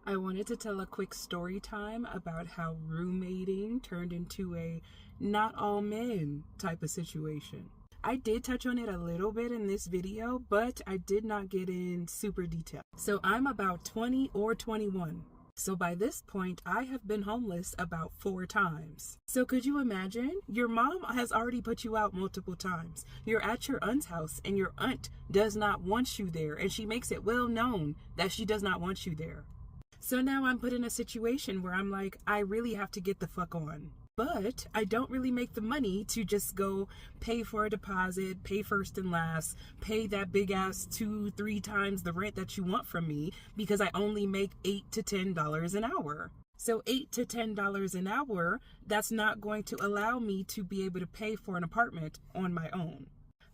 I wanted to tell a quick story time about how roommating turned into a not all men type of situation. I did touch on it a little bit in this video, but I did not get in super detail. So I'm about 20 or 21. So by this point, I have been homeless about 4 times. So could you imagine? Your mom has already put you out multiple times. You're at your aunt's house and your aunt does not want you there, and she makes it well known that she does not want you there. So now I'm put in a situation where I'm like, I really have to get the fuck on. But I don't really make the money to just go pay for a deposit, pay first and last, pay that big ass 2-3 times the rent that you want from me, because I only make $8 to $10 an hour. So $8 to $10 an hour, that's not going to allow me to be able to pay for an apartment on my own.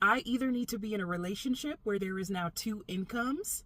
I either need to be in a relationship where there is now 2 incomes,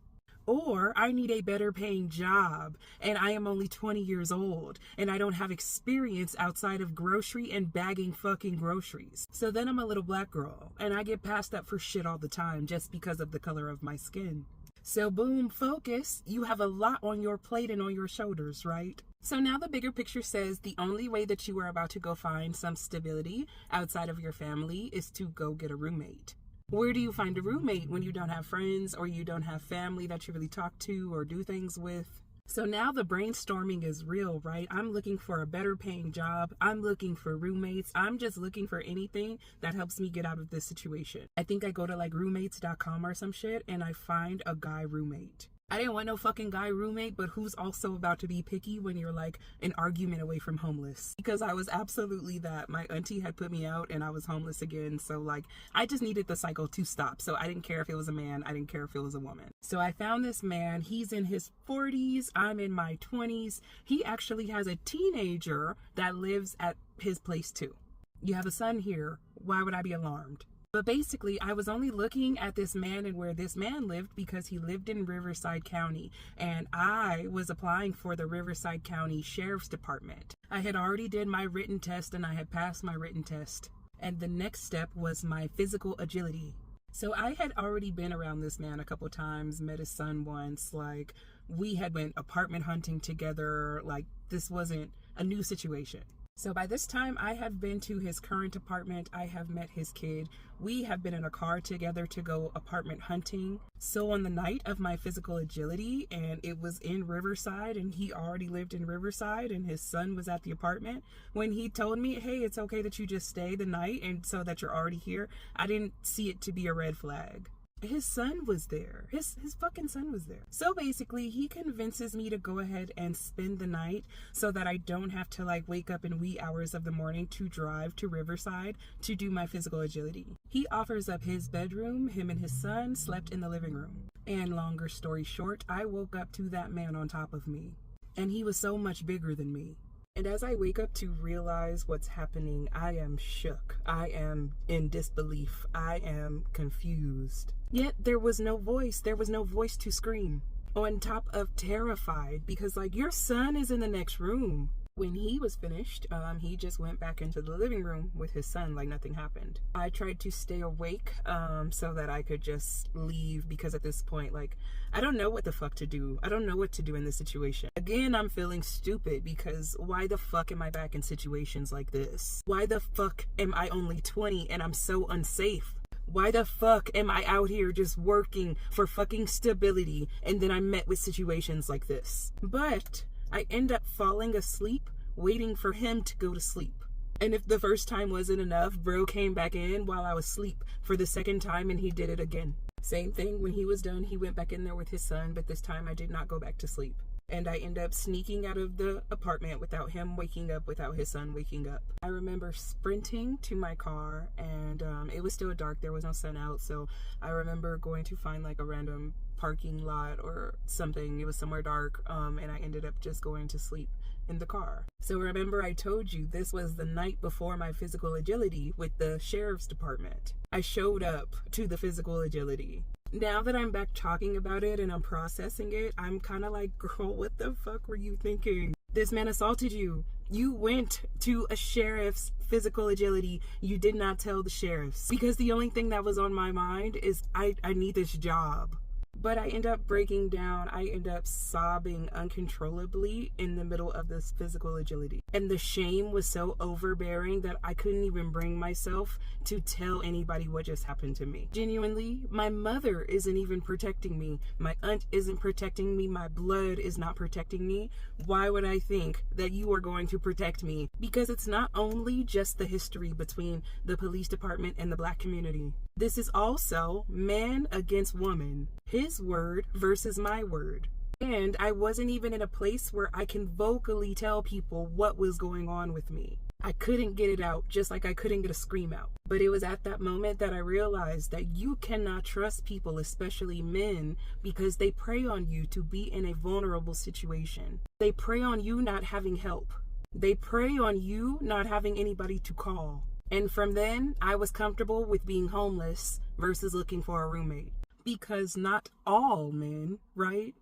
or I need a better paying job, and I am only 20 years old, and I don't have experience outside of grocery and bagging fucking groceries. So then I'm a little black girl, and I get passed up for shit all the time just because of the color of my skin. So boom, focus, you have a lot on your plate and on your shoulders, right? So now the bigger picture says the only way that you are about to go find some stability outside of your family is to go get a roommate. Where do you find a roommate when you don't have friends or you don't have family that you really talk to or do things with? So now the brainstorming is real, right? I'm looking for a better paying job. I'm looking for roommates. I'm just looking for anything that helps me get out of this situation. I think I go to like roommates.com or some shit and I find a guy roommate. I didn't want no fucking guy roommate, but who's also about to be picky when you're like an argument away from homeless? Because I was absolutely that. My auntie had put me out and I was homeless again. So like, I just needed the cycle to stop. So I didn't care if it was a man. I didn't care if it was a woman. So I found this man. He's in his 40s. I'm in my 20s. He actually has a teenager that lives at his place too. You have a son here. Why would I be alarmed? But basically, I was only looking at this man and where this man lived because he lived in Riverside County, and I was applying for the Riverside County Sheriff's Department. I had already did my written test and I had passed my written test. And the next step was my physical agility. So I had already been around this man a couple times, met his son once, like we had went apartment hunting together, like this wasn't a new situation. So by this time, I have been to his current apartment. I have met his kid. We have been in a car together to go apartment hunting. So on the night of my physical agility, and it was in Riverside, and he already lived in Riverside, and his son was at the apartment, when he told me, hey, it's okay that you just stay the night and so that you're already here, I didn't see it to be a red flag. His son was there. His fucking son was there. So basically, he convinces me to go ahead and spend the night so that I don't have to like wake up in wee hours of the morning to drive to Riverside to do my physical agility. He offers up his bedroom. Him and his son slept in the living room. And longer story short, I woke up to that man on top of me. And he was so much bigger than me. And as I wake up to realize what's happening, I am shook. I am in disbelief. I am confused. Yet there was no voice. There was no voice to scream. On top of terrified, because like your son is in the next room. When he was finished, he just went back into the living room with his son like nothing happened. I tried to stay awake so that I could just leave, because at this point, like, I don't know what the fuck to do. I don't know what to do in this situation. Again, I'm feeling stupid because why the fuck am I back in situations like this? Why the fuck am I only 20 and I'm so unsafe? Why the fuck am I out here just working for fucking stability and then I'm met with situations like this? But I end up falling asleep, waiting for him to go to sleep. And if the first time wasn't enough, bro came back in while I was asleep for the second time and he did it again. Same thing, when he was done, he went back in there with his son, but this time I did not go back to sleep. And I end up sneaking out of the apartment without him waking up, without his son waking up. I remember sprinting to my car, and it was still dark. There was no sun out, so I remember going to find like a random parking lot or something. It was somewhere dark, and I ended up just going to sleep in the car. So remember, I told you this was the night before my physical agility with the sheriff's department. I showed up to the physical agility. Now that I'm back talking about it and I'm processing it, I'm kind of like, girl, what the fuck were you thinking? This man assaulted you. You went to a sheriff's physical agility. You did not tell the sheriffs. Because the only thing that was on my mind is I need this job. But I end up breaking down. I end up sobbing uncontrollably in the middle of this physical agility. And the shame was so overbearing that I couldn't even bring myself to tell anybody what just happened to me. Genuinely, my mother isn't even protecting me. My aunt isn't protecting me. My blood is not protecting me. Why would I think that you are going to protect me? Because it's not only just the history between the police department and the Black community. This is also man against woman. His word versus my word. And I wasn't even in a place where I can vocally tell people what was going on with me. I couldn't get it out, just like I couldn't get a scream out. But it was at that moment that I realized that you cannot trust people, especially men, because they prey on you to be in a vulnerable situation. They prey on you not having help. They prey on you not having anybody to call. And from then, I was comfortable with being homeless versus looking for a roommate. Because not all men, right?